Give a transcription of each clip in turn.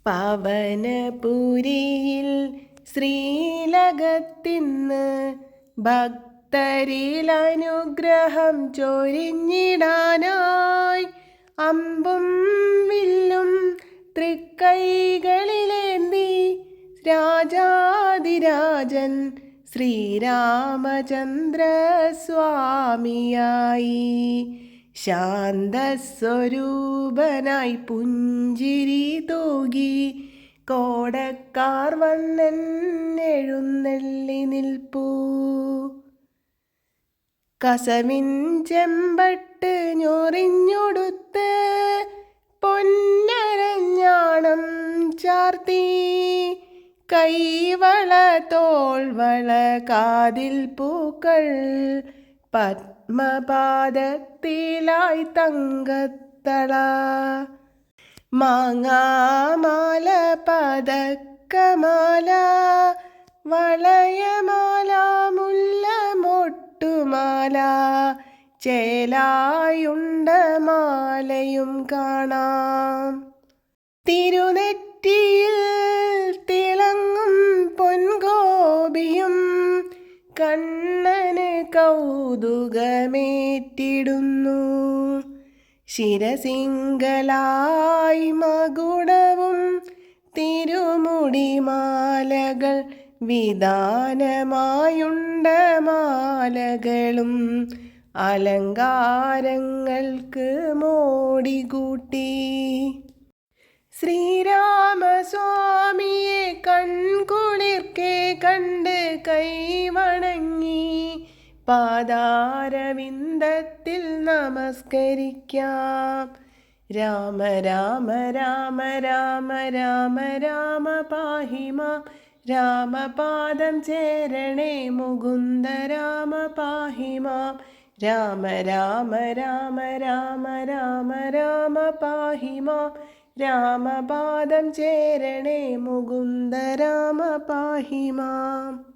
പവനപുരിയിൽ ശ്രീലകത്തിന്ന് ഭക്തരിൽ അനുഗ്രഹം ചൊരിഞ്ഞിടാനായി അമ്പും വില്ലും തൃക്കൈകളിലേന്തി രാജാധിരാജൻ ശ്രീരാമചന്ദ്ര സ്വാമിയായി ശാന്തസ്വരൂപനായി പുഞ്ചിരി തൂകി കോടക്കാർ വണ്ണൻ എഴുന്നള്ളി നിൽപ്പൂ. കസവിൻ ചെമ്പട്ട് ഞൊറിഞ്ഞൊടുത്ത് പൊന്നരഞ്ഞാണം ചാർത്തി കൈവള തോൾവള കാതിൽ പൂക്കൾ പത്മപാദത്തിലായി തങ്കത്തള മാങ്ങാമാല പതക്കമാല വളയമാല മുല്ല മൊട്ടുമാല ചേലായുണ്ട മാലയും കാണാം. തിരുനെറ്റിയിൽ തിളങ്ങും പൊൻഗോപിയും കണ്ണന് കൗതുകമേറ്റിടുന്നു. ശിരസിംഗലായി മകുടവും തിരുമുടിമാലകൾ വിധാനമായുണ്ട മാലകളും അലങ്കാരങ്ങൾക്ക് മോടികൂട്ടി. ശ്രീരാമസ്വാമിയെ കൺകുളിർക്കെ കണ്ട് കൈവണങ്ങി പാദാരവിന്ദത്തിൽ നമസ്കരിക്കാം. രാമ രാമ രാമ രാമ രാമ രാമ പാഹി മാം. രാമപാദം ചേരണേ മുകുന്ദ രാമ പാഹി മാം. രാമ രാമ രാമ രാമ രാമ രാമ പാഹി മാം. രാമപാദം ചേരണേ മുകുന്ദ രാമ പാഹി മാം.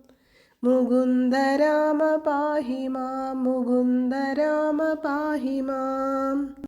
മുകുന്ദ രാമ പാഹി മാം. മുകുന്ദ രാമ പാഹി മാം.